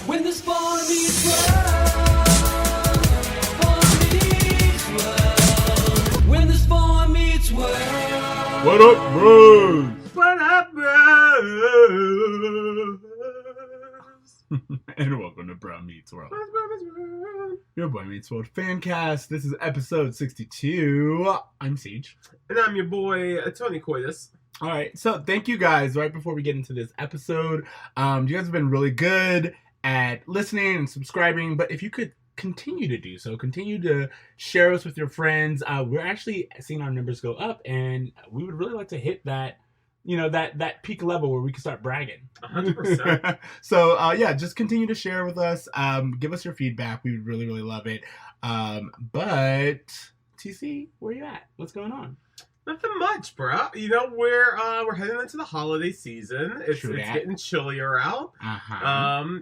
When the spawn meets world, spawn meets world. When the spawn meets world. What up, bros? What up, bros? And welcome to Bro Meets World. Your Boy Meets World fan cast. This is episode 62. I'm Ceej. And I'm your boy, Tony Coitus. All right, so thank you guys. Right before we get into this episode, you guys have been really good at listening and subscribing. But if you could continue to do so, continue to share us with your friends. We're actually seeing our numbers go up, and we would really like to hit that. You know, that peak level where we can start bragging. 100%. So, yeah, just continue to share with us. Give us your feedback. We would really, really love it. But, TC, where you at? What's going on? Nothing much, bro. You know, we're heading into the holiday season. It's getting chillier out.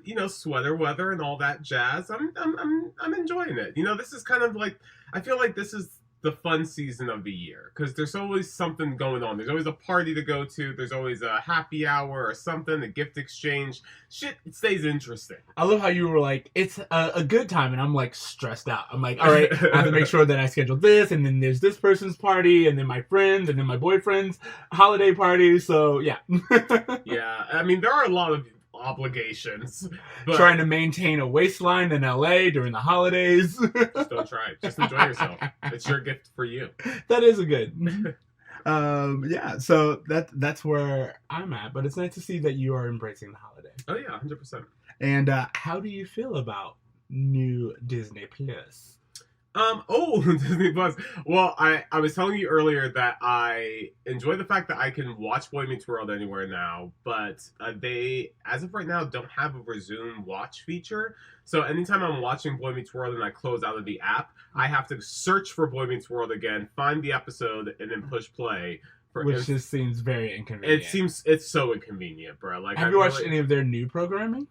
You know, sweater weather and all that jazz. I'm enjoying it. You know, this is kind of like, I feel like this is the fun season of the year because there's always something going on. There's always a party to go to. There's always a happy hour or something, a gift exchange. Shit, it stays interesting. I love how you were like, it's a good time, and I'm like stressed out. I'm like, all right, I have to make sure that I schedule this, and then there's this person's party, and then my friends, and then my boyfriend's holiday party. So yeah. Yeah, I mean, there are a lot of obligations. But trying to maintain a waistline in LA during the holidays. Just don't try. Just enjoy yourself. It's your gift for you. That is a good. Yeah, so that's where I'm at, but it's nice to see that you are embracing the holiday. Oh yeah, 100%. And how do you feel about new Disney Plus? Disney Plus. Well, I was telling you earlier that I enjoy the fact that I can watch Boy Meets World anywhere now, but they, as of right now, don't have a resume watch feature. So anytime I'm watching Boy Meets World and I close out of the app, I have to search for Boy Meets World again, find the episode, and then push play. Which just seems very inconvenient. It's so inconvenient, bro. Like, have you watched any of their new programming?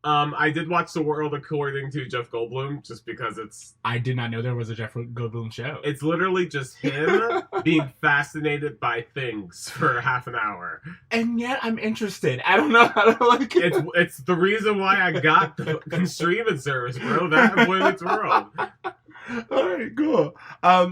I did watch The World According to Jeff Goldblum just because it's... I did not know there was a Jeff Goldblum show. It's literally just him being fascinated by things for half an hour. And yet I'm interested. I don't know how to like it. It's the reason why I got the streaming service, bro. That Boy Meets World. Alright, cool.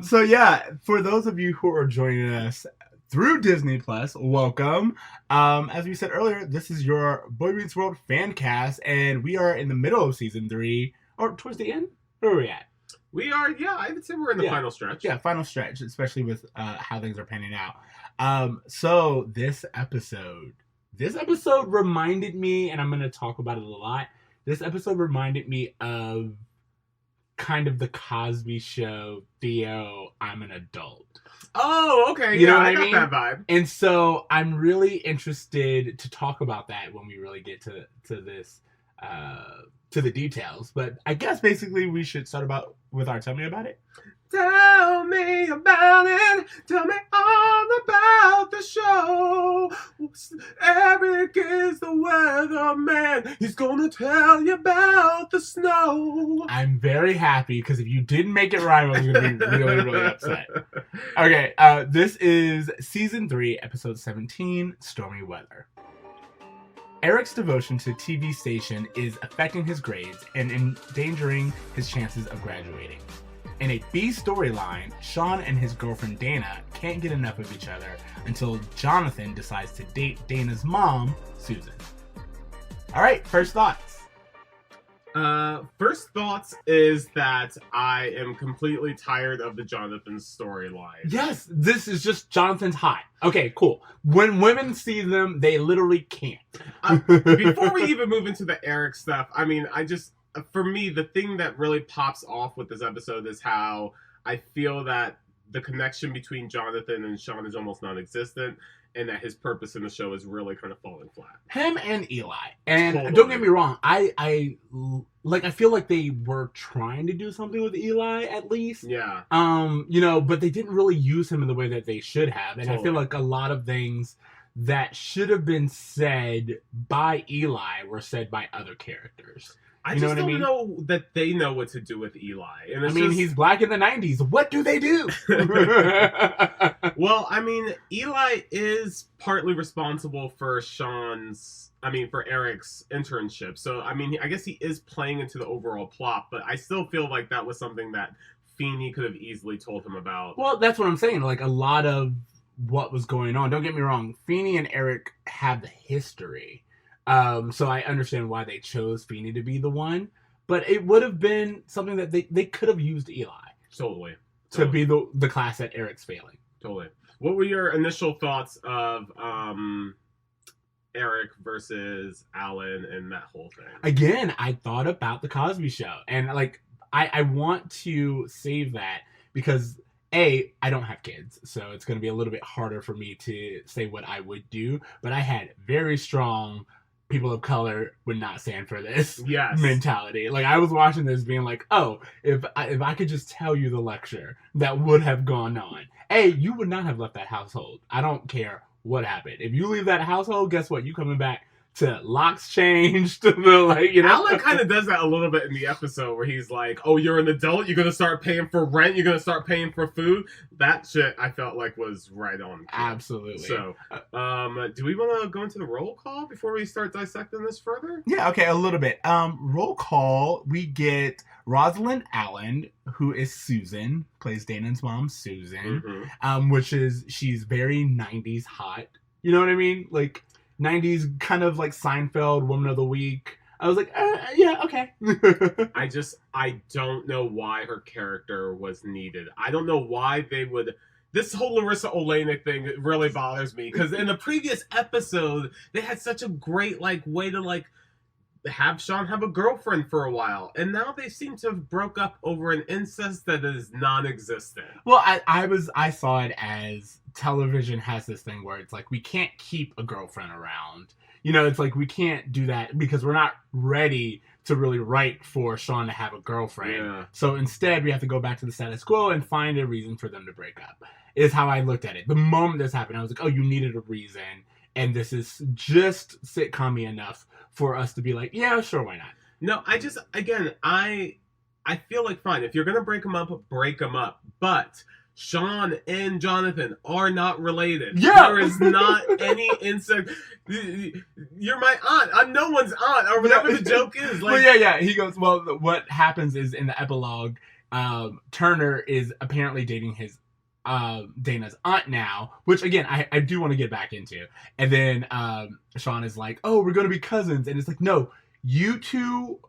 So yeah, for those of you who are joining us through Disney Plus, welcome. As we said earlier, this is your Boy Meets World fan cast, and we are in the middle of season 3, or towards the end. Where are we at? We are, yeah. I would say we're in the final stretch. Yeah, final stretch, especially with how things are panning out. So this episode reminded me, and I'm going to talk about it a lot. This episode reminded me of kind of the Cosby Show, Theo, I'm an adult. Oh, okay. You know what I I mean? got that vibe. And so I'm really interested to talk about that when we really get to this, to the details. But I guess basically we should start with our Tell Me About It. Tell me about it. Tell me all about the show. Eric is the weatherman. He's gonna tell you about the snow. I'm very happy because if you didn't make it right, I was gonna be really, really upset. Okay, this is season 3, episode 17, Stormy Weather. Eric's devotion to TV station is affecting his grades and endangering his chances of graduating. In a B storyline, Sean and his girlfriend Dana can't get enough of each other until Jonathan decides to date Dana's mom, Susan. All right, first thoughts. First thoughts is that I am completely tired of the Jonathan storyline. Yes, this is just Jonathan's hot. Okay, cool. When women see them, they literally can't. Before we even move into the Eric stuff, I mean, for me, the thing that really pops off with this episode is how I feel that the connection between Jonathan and Sean is almost non-existent, and that his purpose in the show is really kind of falling flat. Him and Eli. And Totally. Don't get me wrong, I feel like they were trying to do something with Eli at least. Yeah. You know, but they didn't really use him in the way that they should have. And I feel Totally. like a lot of things that should have been said by Eli were said by other characters. I just don't know that they know what to do with Eli. And he's black in the 90s. What do they do? Well, I mean, Eli is partly responsible for for Eric's internship. So, I mean, I guess he is playing into the overall plot, but I still feel like that was something that Feeney could have easily told him about. Well, that's what I'm saying. Like, a lot of what was going on, don't get me wrong, Feeney and Eric have the history. So I understand why they chose Feeney to be the one, but it would have been something that they could have used Eli. Totally. To be the class that Eric's failing. Totally. What were your initial thoughts of Eric versus Alan and that whole thing? Again, I thought about the Cosby Show, and like I want to save that because I don't have kids, so it's going to be a little bit harder for me to say what I would do, but I had very strong people of color would not stand for this mentality. Like, I was watching this being like, oh, if I could just tell you the lecture that would have gone on. You would not have left that household. I don't care what happened. If you leave that household, guess what? You coming back to locks changed. Alan kind of does that a little bit in the episode where he's like, oh, you're an adult, you're going to start paying for rent, you're going to start paying for food. That shit I felt like was right on. Absolutely. So, do we want to go into the roll call before we start dissecting this further? Yeah, okay, a little bit. Roll call, we get Rosalind Allen, who is Susan, plays Dana's mom, Susan, which is, she's very 90s hot. You know what I mean? Like, 90s kind of like Seinfeld, Woman of the Week. I was like, yeah, okay. I don't know why her character was needed. I don't know why they would. This whole Larissa Olenek thing really bothers me because in the previous episode they had such a great way to have Sean have a girlfriend for a while, and now they seem to have broke up over an incest that is non-existent. Well, I saw it as television has this thing where it's like we can't keep a girlfriend around. You know, it's like we can't do that because we're not ready to really write for Sean to have a girlfriend. Yeah. So instead, we have to go back to the status quo and find a reason for them to break up. Is how I looked at it. The moment this happened, I was like, oh, you needed a reason, and this is just sitcom-y enough for us to be like, yeah, sure, why not? No, I feel like, fine, if you're going to break them up, but Sean and Jonathan are not related. Yeah. There is not any insect. You're my aunt. I'm no one's aunt, or whatever the joke is. Well, yeah. He goes, well, what happens is in the epilogue, Turner is apparently dating his Dana's aunt now, which again I do want to get back into. And then Sean is like, oh, we're gonna be cousins, and it's like, no, you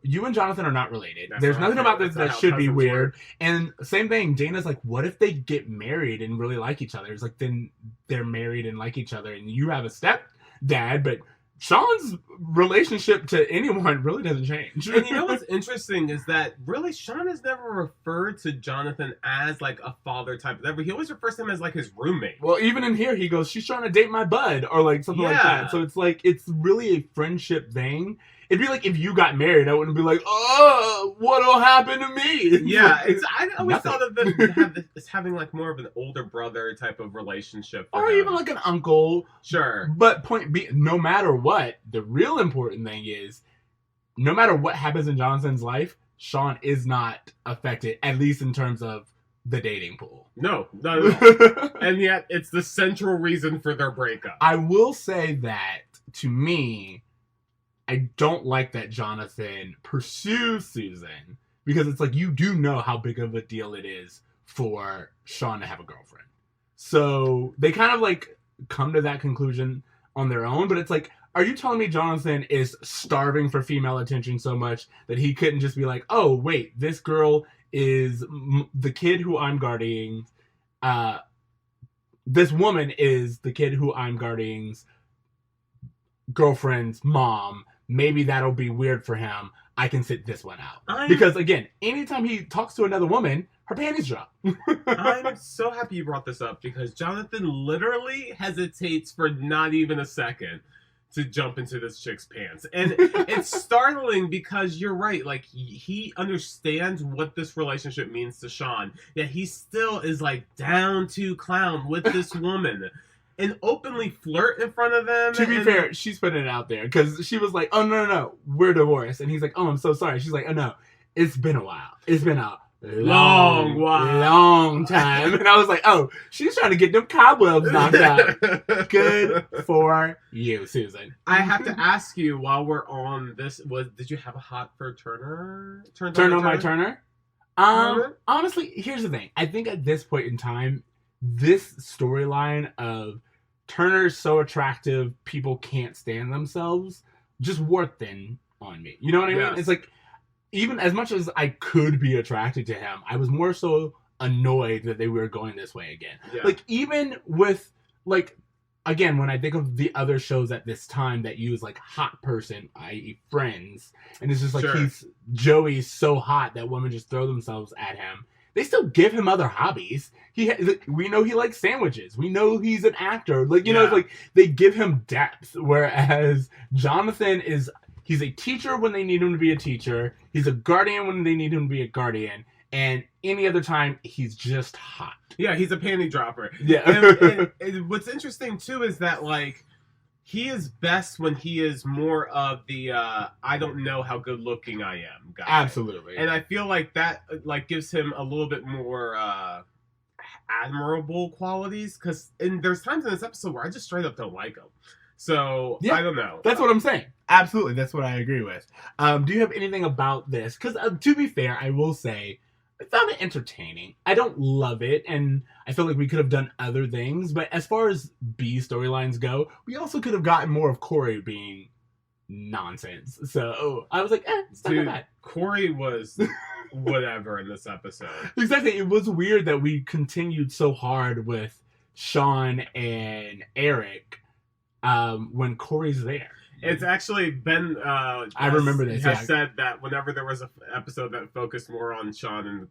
and Jonathan are not related. There's nothing about this that should be weird. And same thing, Dana's like, what if they get married and really like each other? It's like, then they're married and like each other, and you have a stepdad, but Sean's relationship to anyone really doesn't change. And you know what's interesting is that really Sean has never referred to Jonathan as like a father type of whatever. He always refers to him as like his roommate. Well, even in here, he goes, she's trying to date my bud, or like something like that. So it's like, it's really a friendship thing. It'd be like if you got married, I wouldn't be like, oh, what'll happen to me? Yeah, I always thought of them as having like more of an older brother type of relationship. Or even like an uncle. Sure. But point being, no matter what, the real important thing is, no matter what happens in Jonathan's life, Sean is not affected, at least in terms of the dating pool. No, not at all. And yet, it's the central reason for their breakup. I will say that, to me, I don't like that Jonathan pursues Susan, because it's like, you do know how big of a deal it is for Sean to have a girlfriend. So they kind of like come to that conclusion on their own, but it's like, are you telling me Jonathan is starving for female attention so much that he couldn't just be like, oh, wait, this girl is the kid who I'm guarding, this woman is the kid who I'm guarding's girlfriend's mom. Maybe that'll be weird for him. I can sit this one out. Because, again, anytime he talks to another woman, her panties drop. I'm so happy you brought this up, because Jonathan literally hesitates for not even a second to jump into this chick's pants. And it's startling because you're right. Like, he understands what this relationship means to Sean. Yet he still is, like, down to clown with this woman. and openly flirt in front of them. To be fair, she's putting it out there because she was like, "Oh no, we're divorced," and he's like, "Oh, I'm so sorry." She's like, "Oh no, it's been a while. It's been a long time." And I was like, "Oh, she's trying to get them cobwebs knocked out." Good for you, Susan. I have to ask you while we're on this: did you have a hot for Turner? Turn on my Turner. Honestly, here's the thing. I think at this point in time, this storyline of Turner's so attractive, people can't stand themselves, just wore thin on me. You know what I mean? It's like, even as much as I could be attracted to him, I was more so annoyed that they were going this way again. Yeah. Like, even with, like, again, when I think of the other shows at this time that use, like, hot person, i.e. Friends, and it's just like, Joey's so hot that women just throw themselves at him. They still give him other hobbies. We know he likes sandwiches. We know he's an actor. Like, you know, it's like, they give him depth, whereas Jonathan he's a teacher when they need him to be a teacher. He's a guardian when they need him to be a guardian. And any other time, he's just hot. Yeah, he's a panty dropper. Yeah. and what's interesting, too, is that, like, he is best when he is more of the, I don't know how good looking I am guy. Absolutely. And I feel like that, like, gives him a little bit more admirable qualities. Because there's times in this episode where I just straight up don't like him. So, I don't know. That's what I'm saying. Absolutely. That's what I agree with. Do you have anything about this? Because to be fair, I will say, I found it entertaining. I don't love it, and I feel like we could have done other things. But as far as B storylines go, we also could have gotten more of Corey being nonsense. So I was like, it's not bad. Corey was whatever in this episode. Exactly. It was weird that we continued so hard with Sean and Eric when Corey's there. It's actually been. I remember this. Has said that whenever there was an episode that focused more on Sean and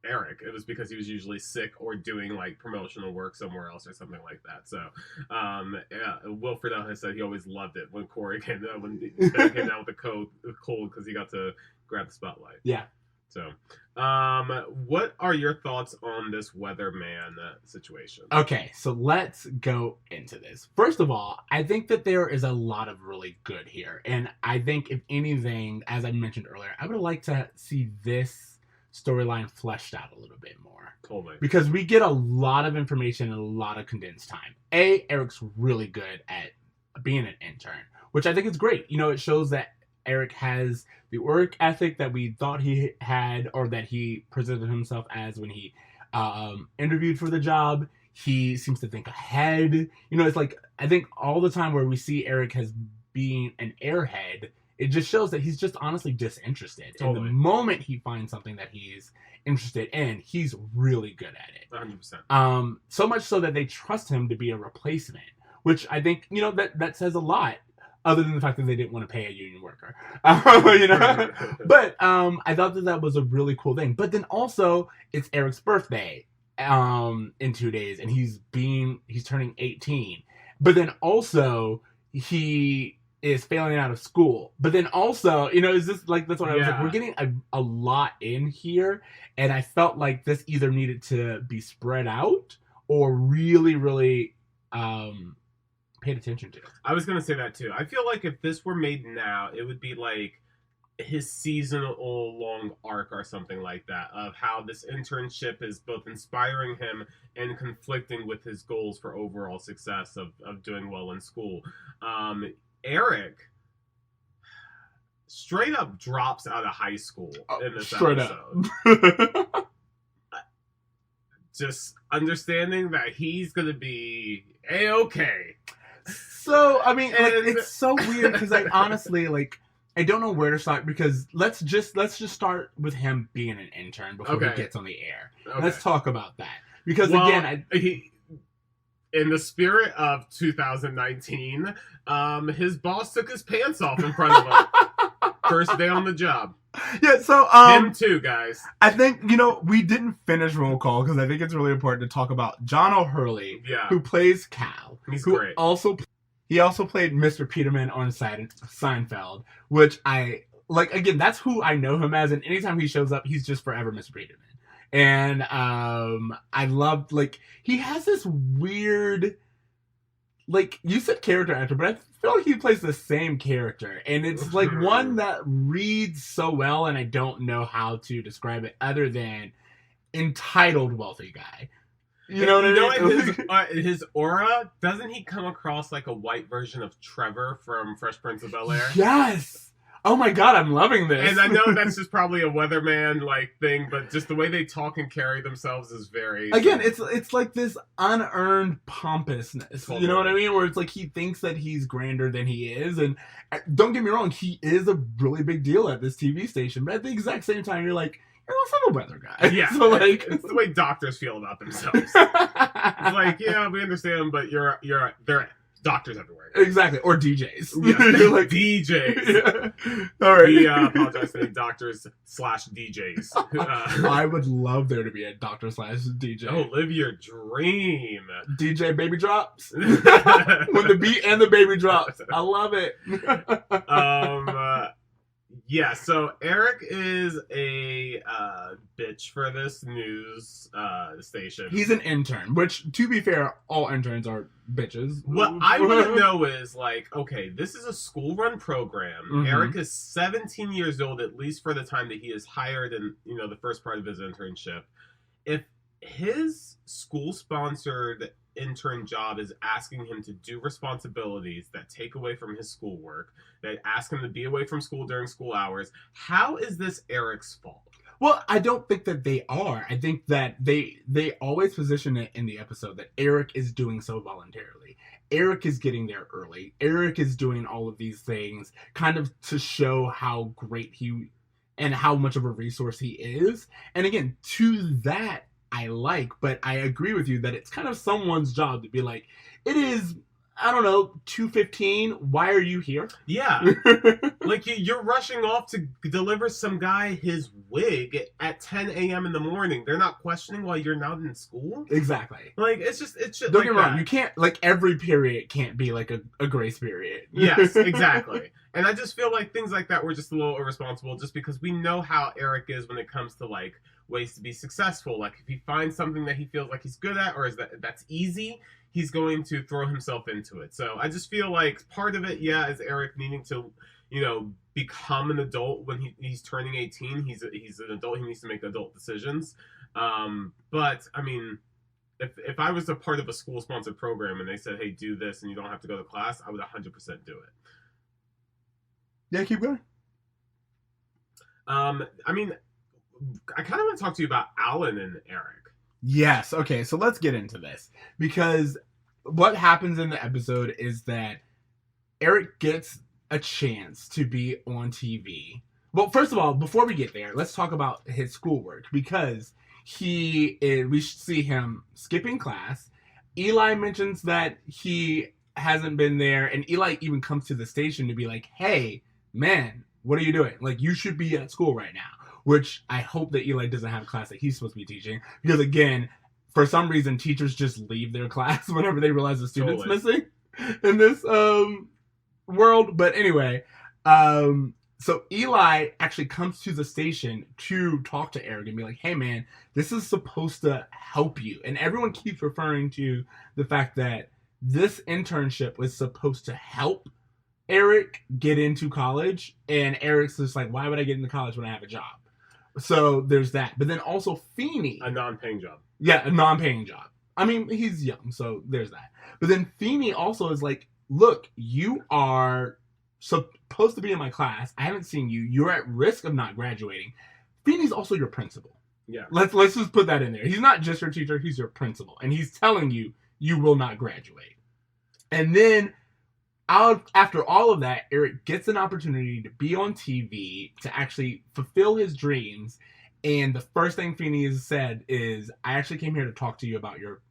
Eric, it was because he was usually sick or doing like promotional work somewhere else or something like that. So, Will Friedle has said he always loved it when Corey came down with the cold because he got to grab the spotlight. Yeah. So, what are your thoughts on this weatherman situation? Okay, so let's go into this. First of all, I think that there is a lot of really good here. And I think, if anything, as I mentioned earlier, I would like to see this storyline fleshed out a little bit more. Totally. Because we get a lot of information in a lot of condensed time. Eric's really good at being an intern, which I think is great. You know, it shows that Eric has the work ethic that we thought he had, or that he presented himself as when he interviewed for the job. He seems to think ahead. You know, it's like, I think all the time where we see Eric as being an airhead, it just shows that he's just honestly disinterested. Totally. And the moment he finds something that he's interested in, he's really good at it. 100%. So much so that they trust him to be a replacement, which I think, you know, that says a lot. Other than the fact that they didn't want to pay a union worker, you know. But I thought that was a really cool thing. But then also, it's Eric's birthday in 2 days, and he's turning 18. But then also, he is failing out of school. But then also, you know, it's just like, that's what I was like. We're getting a lot in here, and I felt like this either needed to be spread out or really, really paid attention to. I was gonna say that too. I feel like if this were made now, it would be like his seasonal long arc or something like that, of how this internship is both inspiring him and conflicting with his goals for overall success of doing well in school. Eric straight up drops out of high school in this episode. Up. Just understanding that he's gonna be A-okay. So, I mean, like, it's so weird because I honestly, like, I don't know where to start, because let's just start with him being an intern before he gets on the air. Okay. Let's talk about that. Because, again, in the spirit of 2019, his boss took his pants off in front of him. First day on the job. Yeah, so him too, guys. I think, you know, we didn't finish roll call because I think it's really important to talk about John O'Hurley, who plays Cal. He's great. He also played Mr. Peterman on Seinfeld, which I like. Again, that's who I know him as, and anytime he shows up, he's just forever Mr. Peterman. And I loved, like, he has this weird, like, you said character actor, but I feel like he plays the same character. And it's, like, one that reads so well, and I don't know how to describe it other than entitled wealthy guy. You know what I mean? His aura, doesn't he come across like a white version of Trevor from Fresh Prince of Bel-Air? Yes! Oh my god, I'm loving this. And I know that's just probably a weatherman like thing, but just the way they talk and carry themselves is very... Again, it's like this unearned pompousness. Totally. You know what I mean? Where it's like he thinks that he's grander than he is. And don't get me wrong, he is a really big deal at this TV station. But at the exact same time, you're like, you're also the weather guy. Yeah. So like, it's the way doctors feel about themselves. It's like, yeah, we understand, but they're doctors everywhere. Exactly. Or DJs. Yeah. You're like, DJs. Yeah. All right. We apologize to the doctors / DJs. I would love there to be a doctor / DJ. Oh, live your dream. DJ baby drops. When the beat and the baby drops. I love it. Yeah, so Eric is a bitch for this news station. He's an intern, which, to be fair, all interns are bitches. What I want to know is, like, okay, this is a school-run program. Mm-hmm. Eric is 17 years old, at least for the time that he is hired in, the first part of his internship. If his school-sponsored intern job is asking him to do responsibilities that take away from his schoolwork, that ask him to be away from school during school hours, how is this Eric's fault? Well, I don't think that they are. I think that they always position it in the episode that Eric is doing so voluntarily. Eric is getting there early. Eric is doing all of these things kind of to show how great he and how much of a resource he is. And again, to that, I like, but I agree with you that it's kind of someone's job to be like, it is, I don't know, 2:15. Why are you here? Yeah. Like, you're rushing off to deliver some guy his wig at 10 a.m. in the morning. They're not questioning why you're not in school? Exactly. Like, it's shit don't like get me wrong. You can't, like, every period can't be like a grace period. Yes, exactly. And I just feel like things like that were just a little irresponsible just because we know how Eric is when it comes to, like, ways to be successful. Like, if he finds something that he feels like he's good at or that's easy, he's going to throw himself into it. So I just feel like part of it, yeah, is Eric needing to, become an adult when he's turning 18. He's an adult. He needs to make adult decisions. But I mean, if I was a part of a school-sponsored program and they said, hey, do this and you don't have to go to class, I would 100% do it. Yeah, keep going. I mean, I kind of want to talk to you about Alan and Eric. Yes. Okay, so let's get into this. Because what happens in the episode is that Eric gets a chance to be on TV. Well, first of all, before we get there, let's talk about his schoolwork. Because we see him skipping class. Eli mentions that he hasn't been there. And Eli even comes to the station to be like, hey, man, what are you doing? Like, you should be at school right now. Which I hope that Eli doesn't have a class that he's supposed to be teaching. Because again, for some reason, teachers just leave their class whenever they realize the student's missing in this world. But anyway, so Eli actually comes to the station to talk to Eric and be like, hey man, this is supposed to help you. And everyone keeps referring to the fact that this internship was supposed to help Eric get into college. And Eric's just like, why would I get into college when I have a job? So there's that. But then also Feeney. A non-paying job. Yeah, a non-paying job. I mean, he's young, so there's that. But then Feeney also is like, look, you are supposed to be in my class. I haven't seen you. You're at risk of not graduating. Feeney's also your principal. Yeah. Let's just put that in there. He's not just your teacher. He's your principal. And he's telling you, you will not graduate. And then after all of that, Eric gets an opportunity to be on TV to actually fulfill his dreams. And the first thing Feeney has said is, I actually came here to talk to you about your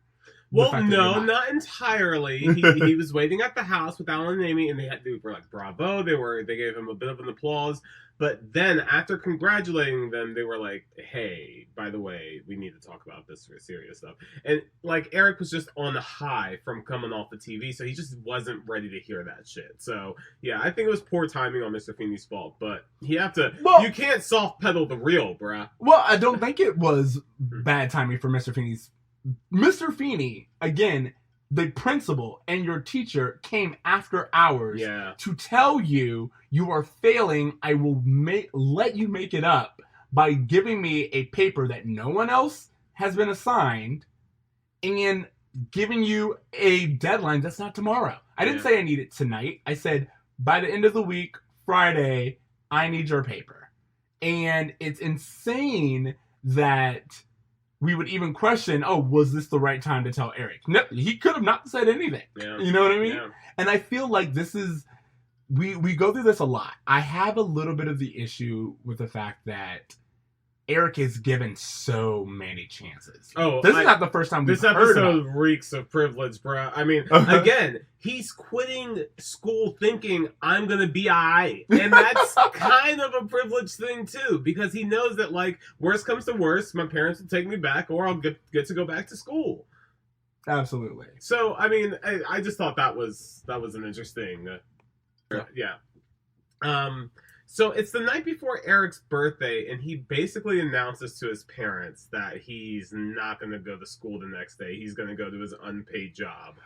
Well, no, not entirely. He was waiting at the house with Alan and Amy, and they were like, bravo. They gave him a bit of an applause. But then, after congratulating them, they were like, hey, by the way, we need to talk about this for serious stuff. And, like, Eric was just on the high from coming off the TV, so he just wasn't ready to hear that shit. So, yeah, I think it was poor timing on Mr. Feeney's fault, but you can't soft pedal the real, bruh. Well, I don't think it was bad timing for Mr. Feeney's. Mr. Feeney, again, the principal and your teacher came after hours to tell you are failing. I will let you make it up by giving me a paper that no one else has been assigned and giving you a deadline that's not tomorrow. I didn't say I need it tonight. I said by the end of the week, Friday, I need your paper. And it's insane that we would even question, was this the right time to tell Eric? No, he could have not said anything. Yeah. You know what I mean? Yeah. And I feel like this is, we go through this a lot. I have a little bit of the issue with the fact that Eric is given so many chances. This is not the first time we've heard about it. This episode reeks of privilege, bro. I mean, again, he's quitting school thinking, I'm going to be alright. And that's kind of a privileged thing, too. Because he knows that, like, worst comes to worst, my parents will take me back, or I'll get to go back to school. Absolutely. So, I mean, I just thought that was an interesting... So it's the night before Eric's birthday, and he basically announces to his parents that he's not going to go to school the next day. He's going to go to his unpaid job.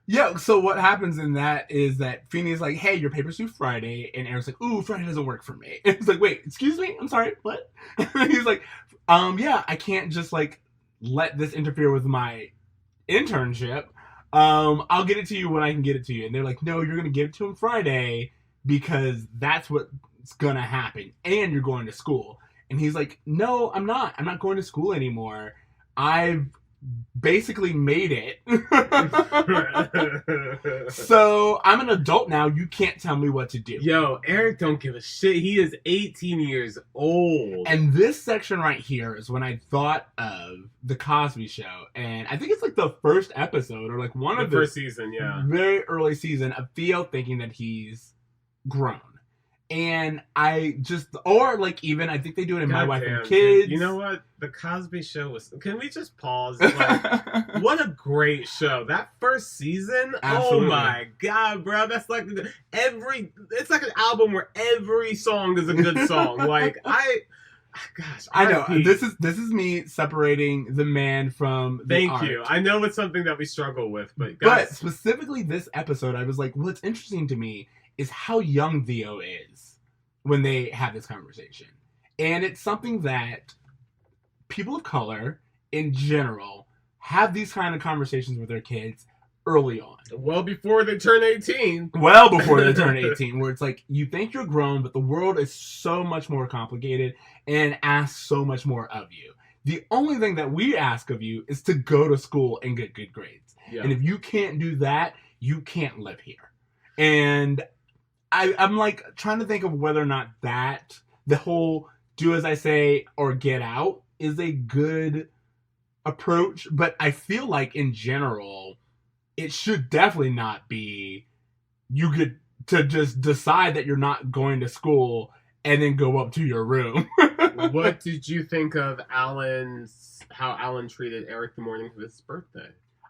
Yeah, so what happens in that is that Feeney's like, hey, your paper's due Friday, and Eric's like, ooh, Friday doesn't work for me. And it's like, wait, excuse me? I'm sorry, what? And he's like, yeah, I can't just, like, let this interfere with my internship. I'll get it to you when I can get it to you. And they're like, no, you're going to give it to him Friday because that's what's going to happen. And you're going to school. And he's like, no, I'm not. I'm not going to school anymore. I've basically made it. So I'm an adult now. You can't tell me what to do. Yo, Eric don't give a shit. He is 18 years old. And this section right here is when I thought of The Cosby Show. And I think it's like the first episode or like one of the first season, very early season of Theo thinking that he's grown. And I just, or like even, I think they do it in My Wife and Kids. Dude. You know what? The Cosby Show was, can we just pause? Like, what a great show. That first season, Absolutely. Oh my God, bro. That's like it's like an album where every song is a good song. Like, I know. This is me separating the man from the Thank art. you. I know it's something that we struggle with, but specifically this episode, I was like, what's interesting to me is how young Theo is when they have this conversation. And it's something that people of color, in general, have these kind of conversations with their kids early on. Well before they turn 18. Well before they turn 18, where it's like, you think you're grown, but the world is so much more complicated and asks so much more of you. The only thing that we ask of you is to go to school and get good grades. Yeah. And if you can't do that, you can't live here. And I'm like trying to think of whether or not that the whole do as I say or get out is a good approach. But I feel like in general, it should definitely not be you get to just decide that you're not going to school and then go up to your room. What did you think of how Alan treated Eric the morning of his birthday?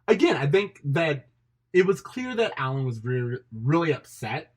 Again, I think that it was clear that Alan was really, really upset.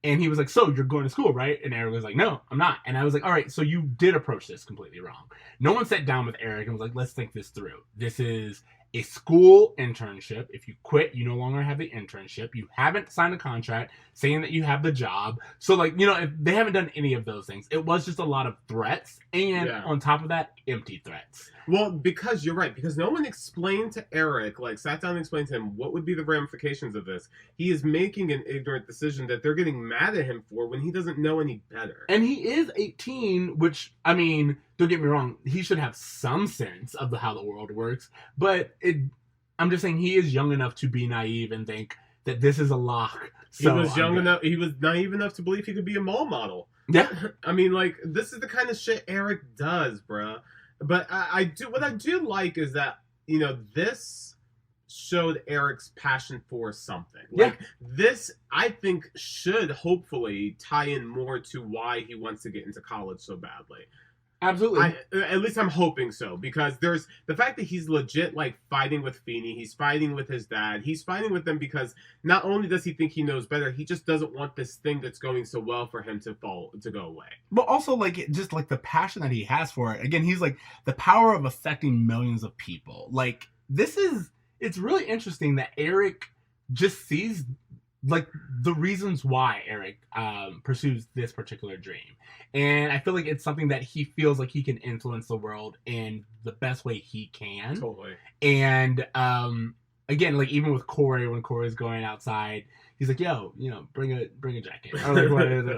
And he was like, so you're going to school, right? And Eric was like, no, I'm not. And I was like, all right, so you did approach this completely wrong. No one sat down with Eric and was like, let's think this through. This is a school internship. If you quit, you no longer have the internship. You haven't signed a contract saying that you have the job. So, like, you know, if they haven't done any of those things. It was just a lot of threats. And on top of that, empty threats. Well, because you're right. Because no one explained to Eric, like, sat down and explained to him what would be the ramifications of this. He is making an ignorant decision that they're getting mad at him for when he doesn't know any better. And he is 18, which, I mean, don't get me wrong, he should have some sense of how the world works. But I'm just saying he is young enough to be naive and think that this is a lock. So he was he was naive enough to believe he could be a mole model. Yeah. I mean, like, this is the kind of shit Eric does, bruh. But what I do like is that, you know, this showed Eric's passion for something. Yeah. Like, this, I think, should hopefully tie in more to why he wants to get into college so badly. Absolutely. At least I'm hoping so, because there's the fact that he's legit like fighting with Feeney, he's fighting with his dad, he's fighting with them because not only does he think he knows better, he just doesn't want this thing that's going so well for him to go away. But also, like, just like the passion that he has for it. Again, he's like the power of affecting millions of people. Like, it's really interesting that Eric just sees like the reasons why Eric pursues this particular dream. And I feel like it's something that he feels like he can influence the world in the best way he can. Totally. And again, like even with Corey, when Corey's going outside, he's like, yo, bring a jacket or like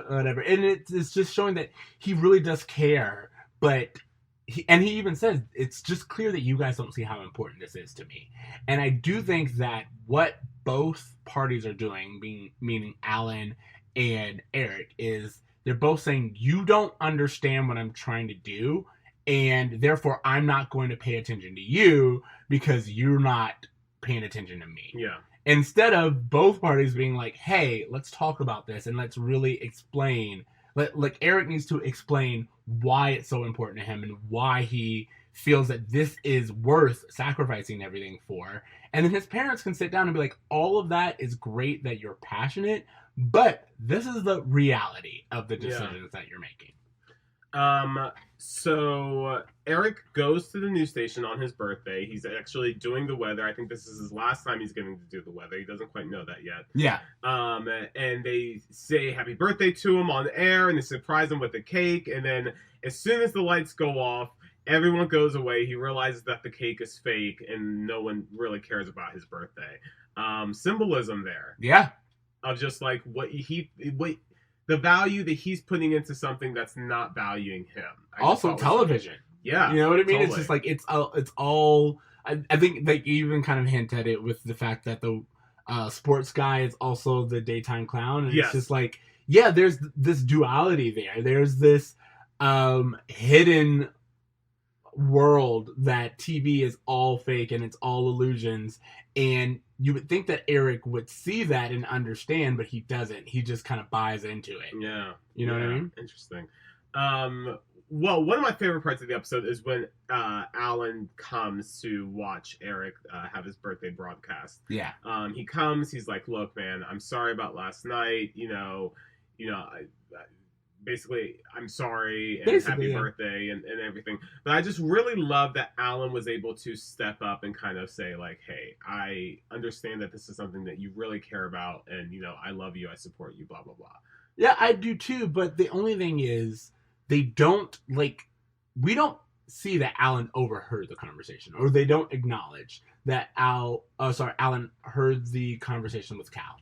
whatever. And it's just showing that he really does care. But he even says, it's just clear that you guys don't see how important this is to me. And I do think that what both parties are doing, meaning Alan and Eric, is they're both saying, you don't understand what I'm trying to do, and therefore I'm not going to pay attention to you because you're not paying attention to me. Yeah. Instead of both parties being like, hey, let's talk about this and let's really explain. Like Eric needs to explain why it's so important to him and why he feels that this is worth sacrificing everything for. And then his parents can sit down and be like, all of that is great that you're passionate, but this is the reality of the decisions that you're making. So Eric goes to the news station on his birthday. He's actually doing the weather. I think this is his last time he's getting to do the weather. He doesn't quite know that yet. Yeah. And they say happy birthday to him on air, and they surprise him with a cake. And then as soon as the lights go off, everyone goes away. He realizes that the cake is fake, and no one really cares about his birthday. Symbolism there. Yeah. Of just like the value that he's putting into something that's not valuing him. Also television. Yeah. You know what I mean? Totally. It's just like, it's all I think they even kind of hint at it with the fact that the sports guy is also the daytime clown. And Yes. It's just like, yeah, there's this duality there. There's this hidden world that TV is all fake and it's all illusions. And you would think that Eric would see that and understand, but he doesn't. He just kind of buys into it. Yeah. You know what I mean? Interesting. Well, one of my favorite parts of the episode is when Alan comes to watch Eric have his birthday broadcast. Yeah. He comes, he's like, look, man, I'm sorry about last night. Basically, I'm sorry and happy birthday and everything. But I just really love that Alan was able to step up and kind of say, like, hey, I understand that this is something that you really care about, and, I love you, I support you, blah, blah, blah. Yeah, I do too, but the only thing is, we don't see that Alan overheard the conversation, or they don't acknowledge that Alan heard the conversation with Cal.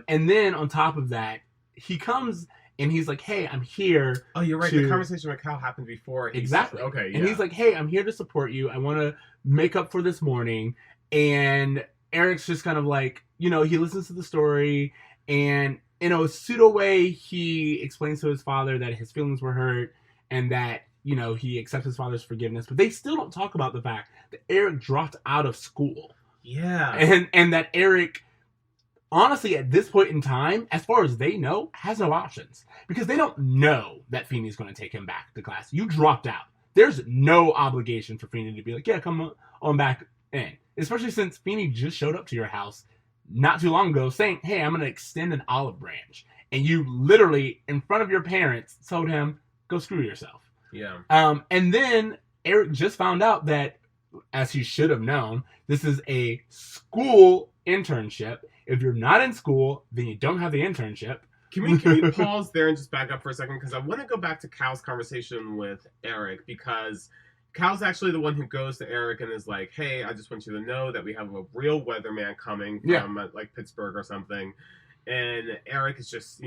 And then on top of that, he comes and he's like, hey, I'm here. Oh, you're right. The conversation with Cal happened before. Exactly. Okay, yeah. And he's like, hey, I'm here to support you. I want to make up for this morning. And Eric's just kind of like, he listens to the story, and in a pseudo way, he explains to his father that his feelings were hurt and that, he accepts his father's forgiveness. But they still don't talk about the fact that Eric dropped out of school. Yeah. And that Eric, honestly, at this point in time, as far as they know, has no options. Because they don't know that Feeney's going to take him back to class. You dropped out. There's no obligation for Feeney to be like, yeah, come on back in. Especially since Feeney just showed up to your house not too long ago saying, hey, I'm going to extend an olive branch. And you literally, in front of your parents, told him, go screw yourself. Yeah. And then Eric just found out that, as he should have known, this is a school internship. If you're not in school, then you don't have the internship. Can we pause there and just back up for a second? Because I want to go back to Cal's conversation with Eric, because Cal's actually the one who goes to Eric and is like, hey, I just want you to know that we have a real weatherman coming from like Pittsburgh or something. And Eric is just,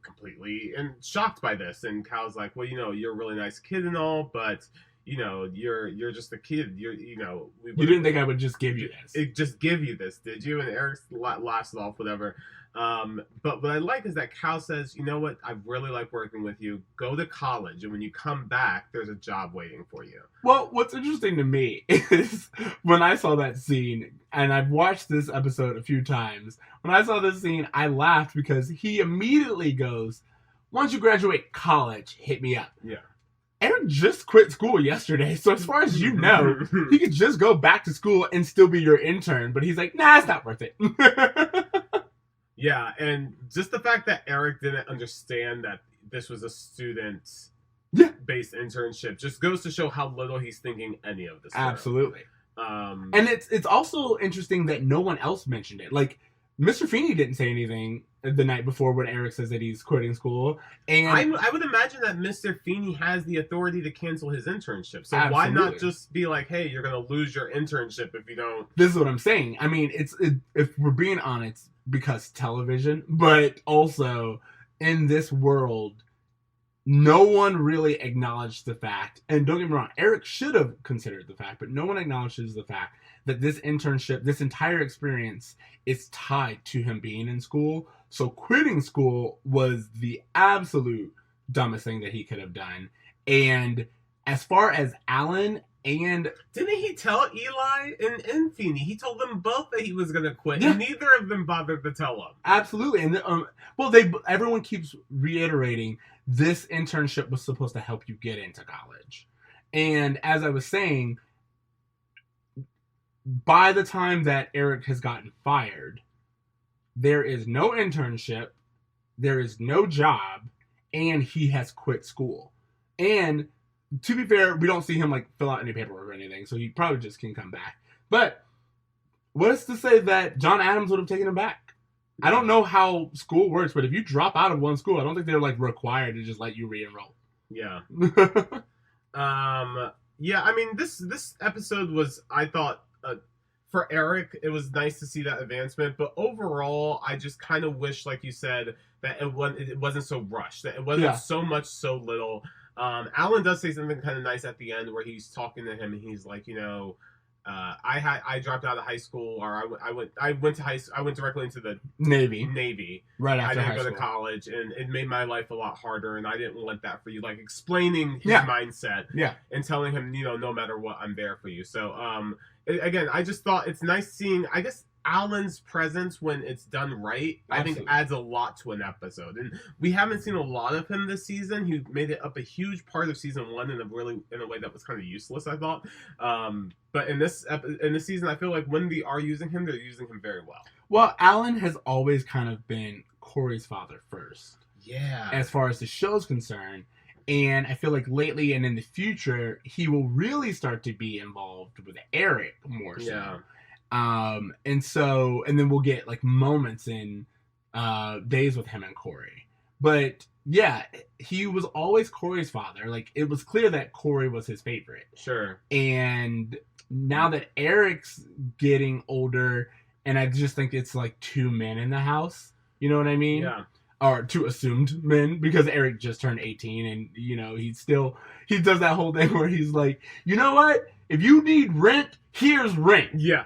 completely shocked by this. And Cal's like, well, you're a really nice kid and all, but you're just a kid. You didn't think I would just give you this. Just give you this, did you? And Eric laughs it off, whatever. But what I like is that Cal says, you know what, I really like working with you. Go to college, and when you come back, there's a job waiting for you. Well, what's interesting to me is when I saw that scene, and I've watched this episode a few times, when I saw this scene, I laughed because he immediately goes, once you graduate college, hit me up. Yeah. Eric just quit school yesterday, so as far as you know, he could just go back to school and still be your intern, but he's like, nah, it's not worth it. Yeah, and just the fact that Eric didn't understand that this was a student-based internship just goes to show how little he's thinking any of this. Absolutely. And it's also interesting that no one else mentioned it. Like, Mr. Feeney didn't say anything the night before when Eric says that he's quitting school. And I would imagine that Mr. Feeney has the authority to cancel his internship. So Absolutely. Why not just be like, hey, you're going to lose your internship if you don't... This is what I'm saying. I mean, if we're being honest, because television, but also in this world, no one really acknowledged the fact, and don't get me wrong, Eric should have considered the fact, but no one acknowledges the fact that this internship, this entire experience is tied to him being in school. So quitting school was the absolute dumbest thing that he could have done. And as far as Alan and... Didn't he tell Eli and Feeney? He told them both that he was going to quit, Yeah. and neither of them bothered to tell him. Absolutely. And everyone keeps reiterating this internship was supposed to help you get into college. And as I was saying, by the time that Eric has gotten fired, there is no internship, there is no job, and he has quit school. And to be fair, we don't see him like fill out any paperwork or anything, so he probably just can come back. But what is to say that John Adams would have taken him back? I don't know how school works, but if you drop out of one school, I don't think they're like required to just let you re-enroll. Yeah. Yeah, I mean, this episode was, I thought, for Eric, it was nice to see that advancement, but overall, I just kind of wish, like you said, that it wasn't so rushed, that it wasn't so much, so little. Alan does say something kind of nice at the end where he's talking to him, and he's like, you know, I dropped out of high school, or I went directly into the Navy right after I didn't high go school. to college, and it made my life a lot harder, and I didn't want that for you. Like explaining his mindset, and telling him, you know, no matter what, I'm there for you. So, again, I just thought it's nice seeing, I guess, Alan's presence when it's done right. Absolutely. I think adds a lot to an episode, and we haven't seen a lot of him this season. He made it up a huge part of season 1 in a way that was kind of useless, I thought. But in this season, I feel like when they are using him, they're using him very well. Well, Alan has always kind of been Corey's father first. Yeah. As far as the show's concerned. And I feel like lately and in the future, he will really start to be involved with Eric more so. Yeah. And then we'll get like moments in days with him and Corey. But yeah, he was always Corey's father. Like, it was clear that Corey was his favorite. Sure. And now that Eric's getting older, and I just think it's like 2 men in the house. You know what I mean? Yeah. Or 2 assumed men, because Eric just turned 18, and, you know, he does that whole thing where he's like, you know what? If you need rent, here's rent. Yeah.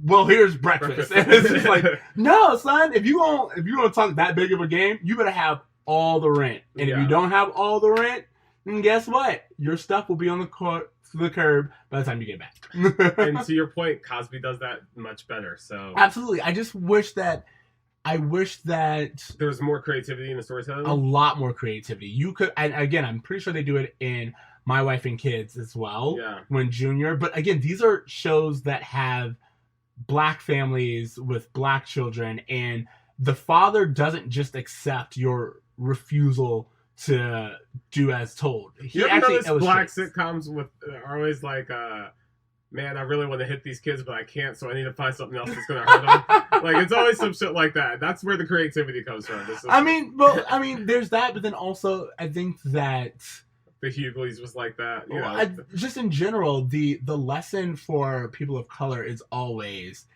Well, here's breakfast. And it's just like, no, son, if you want to talk that big of a game, you better have all the rent. And if you don't have all the rent, then guess what? Your stuff will be on the curb by the time you get back. And to your point, Cosby does that much better. So absolutely. I just wish that there was more creativity in the storytelling. A lot more creativity. You could, and again, I'm pretty sure they do it in My Wife and Kids as well. Yeah. When Junior, but again, these are shows that have Black families with Black children, and the father doesn't just accept your refusal to do as told. He you ever actually notice Black illustrates. sitcoms are always like, man, I really want to hit these kids, but I can't, so I need to find something else that's going to hurt them. Like, it's always some shit like that. That's where the creativity comes from. I mean, there's that, but then also, I think that the Hughleys was like that. You know. Just in general, the lesson for people of color is always,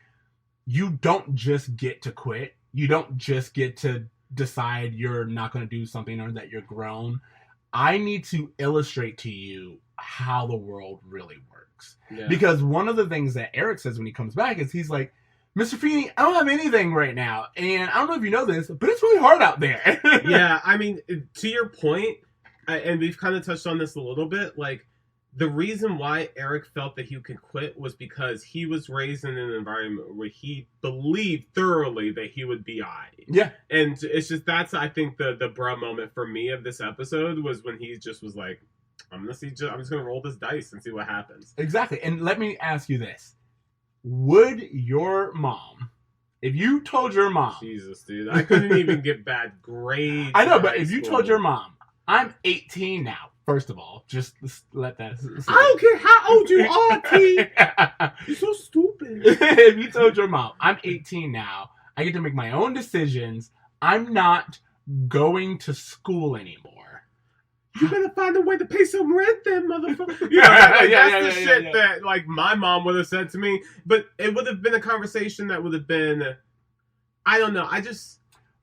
you don't just get to quit. You don't just get to decide you're not going to do something or that you're grown. I need to illustrate to you how the world really works. Yeah. Because one of the things that Eric says when he comes back is he's like, Mr. Feeney, I don't have anything right now. And I don't know if you know this, but it's really hard out there. Yeah, I mean, to your point, and we've kind of touched on this a little bit, like, the reason why Eric felt that he could quit was because he was raised in an environment where he believed thoroughly that he would be alright. Yeah. And it's just, that's, I think, the bruh moment for me of this episode was when he just was like, I'm just gonna roll this dice and see what happens. Exactly. And let me ask you this. Would your mom, if you told your mom... Jesus, dude. I couldn't even get bad grades. I know, but if you told your mom, I'm 18 now, first of all, just let that... I don't care how old you are, T. You're so stupid. If you told your mom, I'm 18 now, I get to make my own decisions, I'm not going to school anymore. You better find a way to pay some rent then, motherfucker. You know, that's the shit that, like, my mom would have said to me. But it would have been a conversation that would have been... I don't know.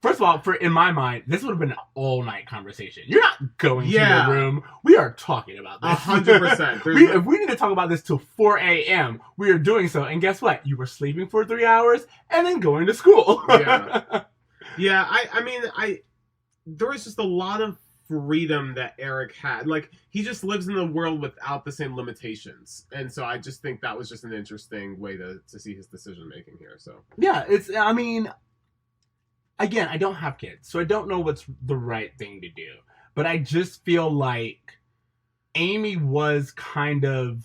First of all, in my mind, this would have been an all-night conversation. You're not going to your room. We are talking about this. 100%. If we need to talk about this till 4 a.m., we are doing so. And guess what? You were sleeping for 3 hours and then going to school. Yeah. I mean, there was just a lot of freedom that Eric had. Like, he just lives in the world without the same limitations. And so I just think that was just an interesting way to see his decision-making here. So yeah, I mean... Again, I don't have kids, so I don't know what's the right thing to do. But I just feel like Amy was kind of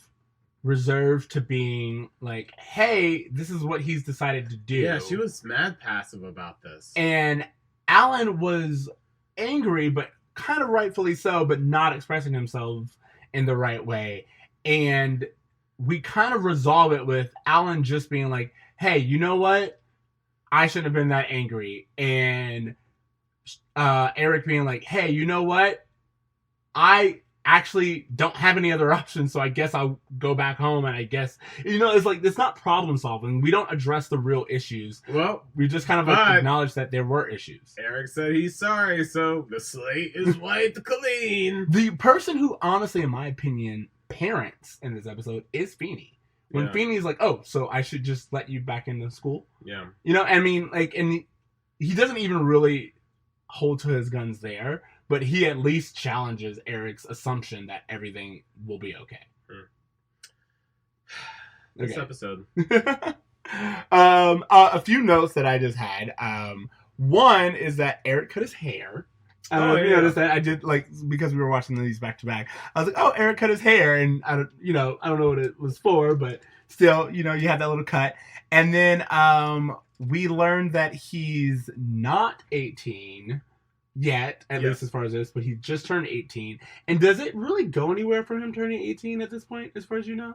reserved to being like, hey, this is what he's decided to do. Yeah, she was mad passive about this. And Alan was angry, but kind of rightfully so, but not expressing himself in the right way. And we kind of resolve it with Alan just being like, hey, you know what? I shouldn't have been that angry. And Eric being like, hey, you know what? I actually don't have any other options, so I guess I'll go back home, and I guess, it's like, it's not problem solving. We don't address the real issues. Well, we just kind of acknowledge that there were issues. Eric said he's sorry, so the slate is wiped clean. The person who, honestly, in my opinion, parents in this episode is Feeney. When Feeney's like, oh, so I should just let you back into school? Yeah. I mean, like, and he doesn't even really hold to his guns there, but he at least challenges Eric's assumption that everything will be okay. This episode. A few notes that I just had. One is that Eric cut his hair. I don't know if you noticed that. I did, like, because we were watching these back to back. I was like, oh, Eric cut his hair, and I don't know what it was for, but still, you had that little cut. And then we learned that he's not 18 yet, at least as far as this, but he just turned 18. And does it really go anywhere for him turning 18 at this point, as far as you know?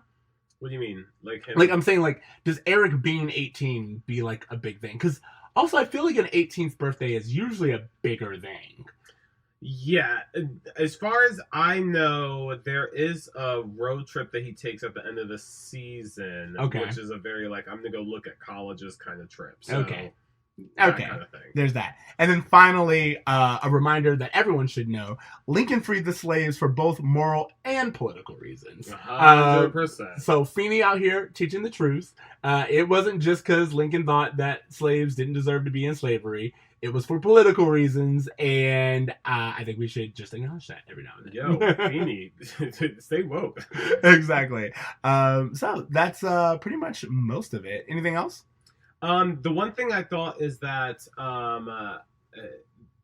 What do you mean? Like him? Like, I'm saying, like, does Eric being 18 be, like, a big thing? Because also, I feel like an 18th birthday is usually a bigger thing. Yeah, as far as I know, there is a road trip that he takes at the end of the season, which is a very, like, I'm going to go look at colleges kind of trip. So Okay. Kind of thing. There's that. And then finally, a reminder that everyone should know, Lincoln freed the slaves for both moral and political reasons. 100%. So Feeney out here teaching the truth. It wasn't just because Lincoln thought that slaves didn't deserve to be in slavery. It was for political reasons, and I think we should just acknowledge that every now and then. Yo, Feeney, stay woke. Exactly. So that's pretty much most of it. Anything else? The one thing I thought is that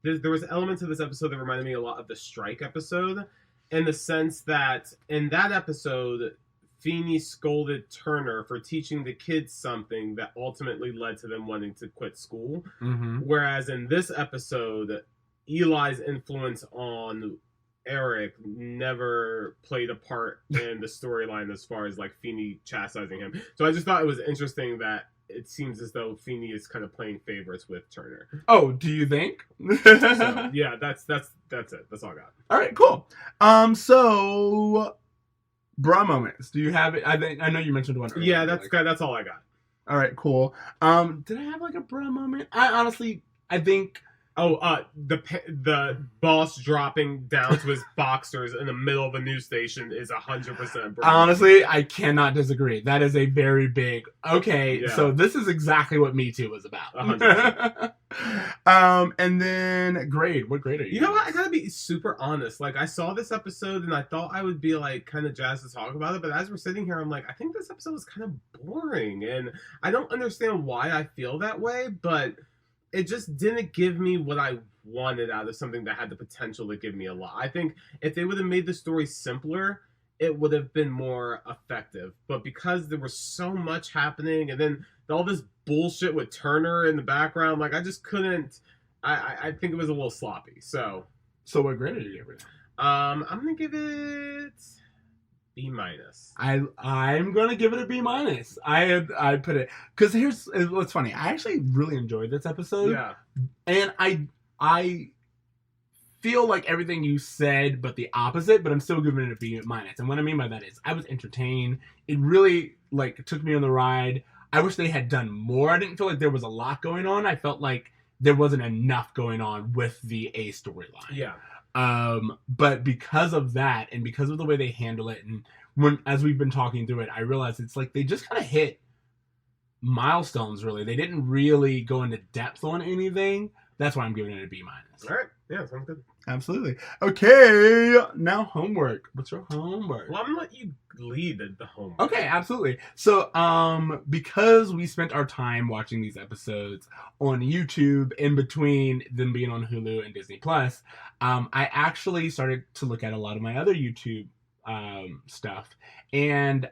there was elements of this episode that reminded me a lot of the strike episode, in the sense that in that episode, Feeney scolded Turner for teaching the kids something that ultimately led to them wanting to quit school. Mm-hmm. Whereas in this episode, Eli's influence on Eric never played a part in the storyline as far as, like, Feeney chastising him. So I just thought it was interesting that it seems as though Feeney is kind of playing favorites with Turner. Oh, do you think? So, yeah, that's it. That's all I got. All right, cool. So bra moments. Do you have it? I know you mentioned one earlier. Yeah, that's all I got. All right, cool. Did I have, like, a bra moment? I think The boss dropping down to his boxers in the middle of a news station is 100%. Honestly, I cannot disagree. That is a very big. Okay, Yeah. so this is exactly what Me Too was about. 100%. And then grade. What grade are you? You know what? I gotta be super honest. Like, I saw this episode and I thought I would be like kind of jazzed to talk about it, but as we're sitting here, I'm like, I think this episode was kind of boring, and I don't understand why I feel that way, but it just didn't give me what I wanted out of something that had the potential to give me a lot. I think if they would have made the story simpler, it would have been more effective. But because there was so much happening, and then all this bullshit with Turner in the background, like, I just couldn't. I think it was a little sloppy. So what grade did you give it? I'm gonna give it B-. I'm gonna give it a B-. I put it because here's what's funny. I actually really enjoyed this episode. Yeah. And I feel like everything you said, but the opposite. But I'm still giving it a B-. And what I mean by that is I was entertained. It really took me on the ride. I wish they had done more. I didn't feel like there was a lot going on. I felt like there wasn't enough going on with the A storyline. Yeah. But because of that, and because of the way they handle it, and as we've been talking through it, I realized it's like they just kind of hit milestones. Really, they didn't really go into depth on anything. That's why I'm giving it a B-. All right. Yeah, sounds good. Absolutely. Okay, now homework. What's your homework? Well, I'm gonna let you lead the homework. Okay, absolutely. So, because we spent our time watching these episodes on YouTube in between them being on Hulu and Disney Plus, I actually started to look at a lot of my other YouTube stuff, and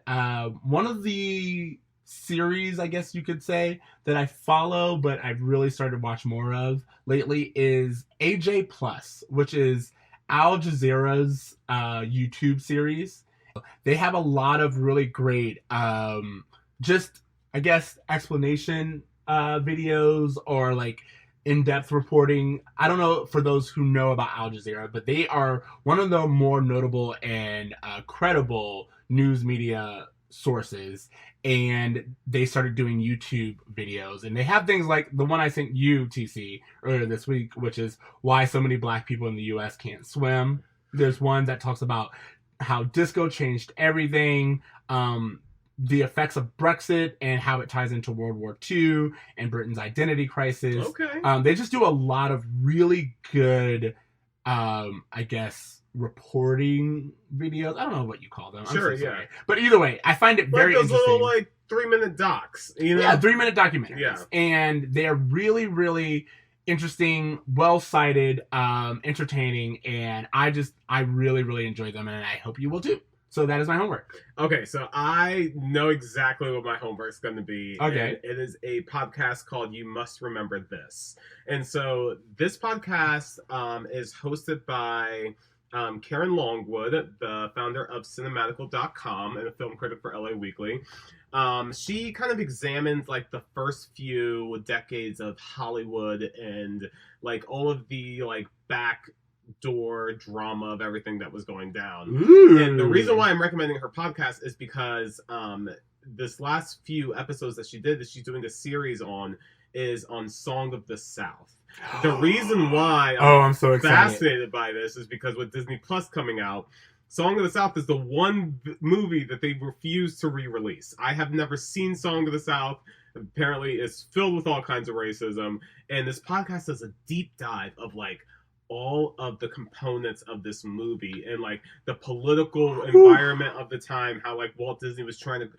one of the series, I guess you could say, that I follow, but I've really started to watch more of lately is AJ Plus, which is Al Jazeera's YouTube series. They have a lot of really great, just, I guess, explanation videos or in-depth reporting. I don't know for those who know about Al Jazeera, but they are one of the more notable and credible news media sources, and they started doing YouTube videos, and they have things like the one I sent you, TC, earlier this week, which is why so many black people in the US can't swim. There's one that talks about how disco changed everything, the effects of Brexit and how it ties into World War II and Britain's identity crisis. Okay. They just do a lot of really good, I guess, reporting videos. I don't know what you call them. Sure, I'm so sorry. But either way, I find it very those interesting. little 3-minute docs, you know? Yeah, 3-minute documentaries. Yeah. And they're really, really interesting, well-cited, entertaining, and I really, really enjoy them, and I hope you will too. So that is my homework. Okay, so I know exactly what my homework's going to be. Okay. And it is a podcast called You Must Remember This. And so this podcast is hosted by Karen Longwood, the founder of Cinematical.com and a film critic for LA Weekly. She kind of examines the first few decades of Hollywood and all of the backdoor drama of everything that was going down. Ooh. And the reason why I'm recommending her podcast is because this last few episodes that she did that she's doing a series on is on Song of the South. The reason why I'm so excited. fascinated by this is because with Disney Plus coming out, Song of the South is the one movie that they refuse to re-release. I have never seen Song of the South. Apparently, it's filled with all kinds of racism. And this podcast does a deep dive of all of the components of this movie and the political environment of the time, how Walt Disney was trying to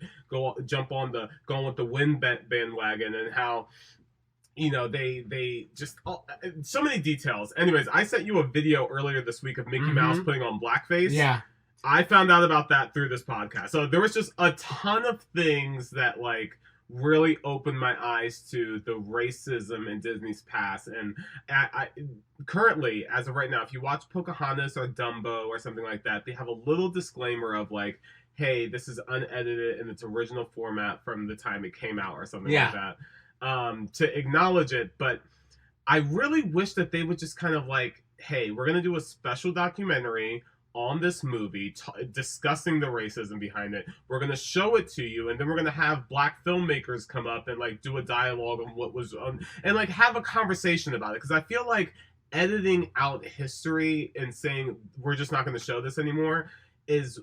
jump on the Gone with the Wind bandwagon, and how they just so many details. Anyways, I sent you a video earlier this week of Mickey Mouse putting on blackface. Yeah. I found out about that through this podcast. So there was just a ton of things that really opened my eyes to the racism in Disney's past. And I currently, as of right now, if you watch Pocahontas or Dumbo or something like that, they have a little disclaimer of hey, this is unedited in its original format from the time it came out or something like that. To acknowledge it, but I really wish that they would just kind of hey, we're going to do a special documentary on this movie, discussing the racism behind it. We're going to show it to you, and then we're going to have black filmmakers come up and like do a dialogue on what was on, and like have a conversation about it. Because I feel like editing out history and saying we're just not going to show this anymore is,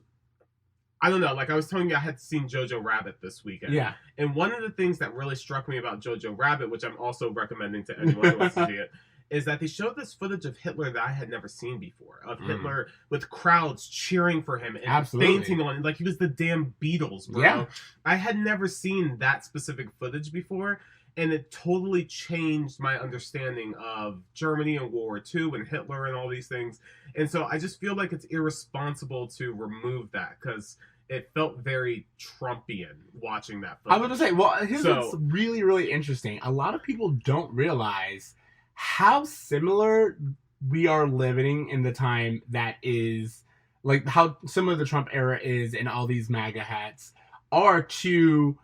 I don't know. Like I was telling you, I had seen Jojo Rabbit this weekend. Yeah. And one of the things that really struck me about Jojo Rabbit, which I'm also recommending to anyone who wants to see it, is that they showed this footage of Hitler that I had never seen before. Of Hitler with crowds cheering for him and fainting on him. Like he was the damn Beatles, bro. Yeah. I had never seen that specific footage before. And it totally changed my understanding of Germany and World War II and Hitler and all these things. And so I just feel like it's irresponsible to remove that because it felt very Trumpian watching that footage. I was going to say, well, here's what's really, really interesting. A lot of people don't realize how similar we are living in the time that is, like how similar the Trump era is and all these MAGA hats are to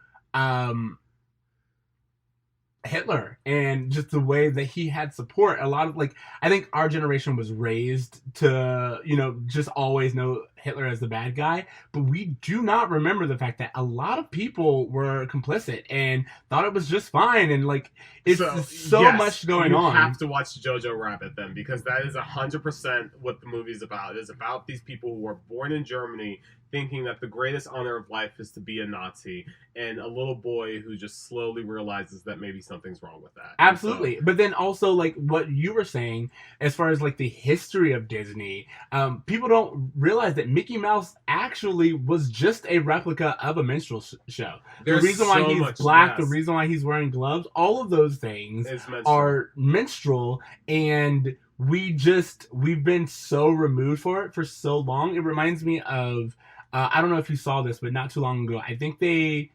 Hitler and just the way that he had support. A lot of, like, I think our generation was raised to, you know, just always know Hitler as the bad guy, but we do not remember the fact that a lot of people were complicit and thought it was just fine, and like it's so much going on. You have to watch Jojo Rabbit then, because that is 100% what the movie's about. It is about these people who were born in Germany thinking that the greatest honor of life is to be a Nazi, and a little boy who just slowly realizes that maybe something's wrong with that. Absolutely. So, but then also, like what you were saying, as far as like the history of Disney, people don't realize that Mickey Mouse actually was just a replica of a minstrel show. The reason why he's black, the reason why he's wearing gloves, all of those things are minstrel, and we've been so removed for it for so long. It reminds me of, I don't know if you saw this, but not too long ago, I think it's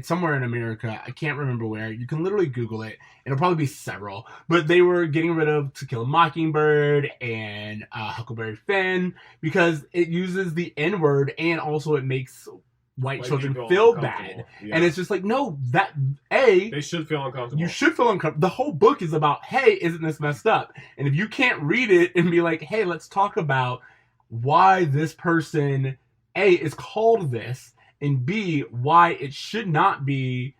somewhere in America, I can't remember where, you can literally Google it, it'll probably be several, but they were getting rid of To Kill a Mockingbird and Huckleberry Finn, because it uses the N-word, and also it makes white children feel bad. Yeah. And it's just like, no, they should feel uncomfortable. You should feel uncomfortable. The whole book is about, hey, isn't this messed up? And if you can't read it and be like, hey, let's talk about why this person, A, is called this, and B, why it should not be,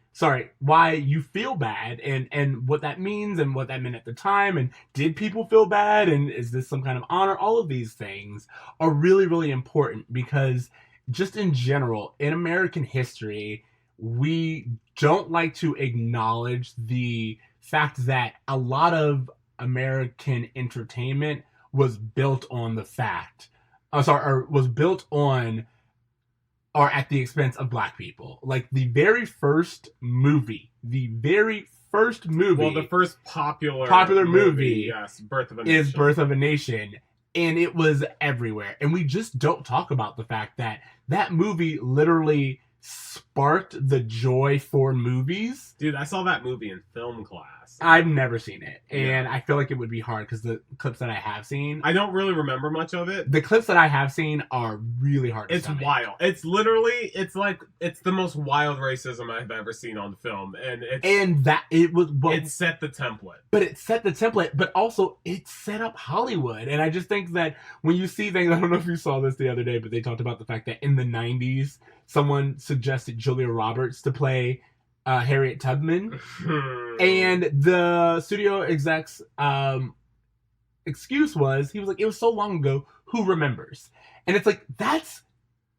why you feel bad, and what that means, and what that meant at the time, and did people feel bad, and is this some kind of honor? All of these things are really, really important, because just in general, in American history, we don't like to acknowledge the fact that a lot of American entertainment was built on was built on or at the expense of black people. Like the very first movie. Well, the first popular movie yes, Birth of a Nation. Is Birth of a Nation. And it was everywhere. And we just don't talk about the fact that that movie literally sparked the joy for movies. Dude, I saw that movie in film class. I've never seen it. And I feel like it would be hard because the clips that I have seen, I don't really remember much of it. The clips that I have seen are really hard to stomach. Wild. It's literally, it's the most wild racism I've ever seen on film. And it set the template. But it set the template, but also it set up Hollywood. And I just think that when you see things, I don't know if you saw this the other day, but they talked about the fact that in the 90s, someone suggested Julia Roberts to play Harriet Tubman, and the studio exec's excuse was, he was like, it was so long ago, who remembers? And it's like, that's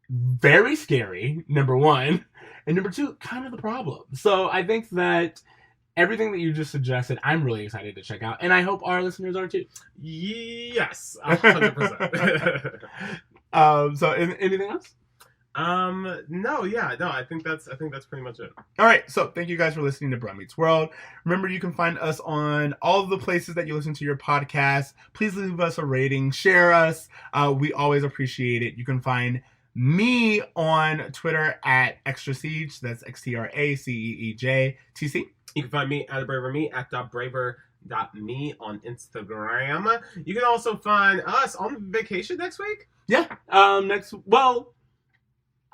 very scary, number one, and number two, kind of the problem. So I think that everything that you just suggested, I'm really excited to check out, and I hope our listeners are too. Yes, 100%. So anything else? No, I think that's pretty much it. All right, so thank you guys for listening to Bro Meets World. Remember, you can find us on all of the places that you listen to your podcast. Please leave us a rating, share us. We always appreciate it. You can find me on Twitter at Extra Ceej. That's XTRACEEJ. TC. You can find me at @braverme at .braver.me on Instagram. You can also find us on vacation next week. Yeah.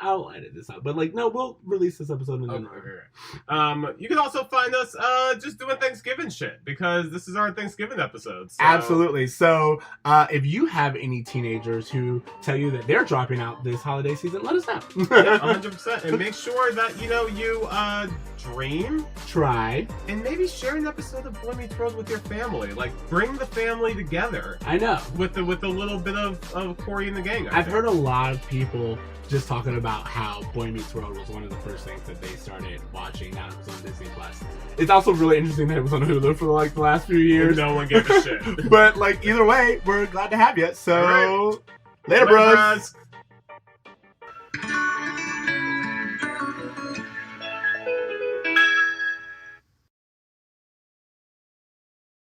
I'll edit this out. But like, no, we'll release this episode and then. Okay. You can also find us just doing Thanksgiving shit because this is our Thanksgiving episode. So. Absolutely. So if you have any teenagers who tell you that they're dropping out this holiday season, let us know. Yeah, 100%. And make sure that you dream, try, and maybe share an episode of Boy Meets World with your family. Like, bring the family together. I know. With a little bit of Corey and the gang. I've heard a lot of people just talking about how Boy Meets World was one of the first things that they started watching now it was on Disney Plus. It's also really interesting that it was on Hulu for like the last few years. No one gave a shit. But like either way, we're glad to have you. So right. later, bros.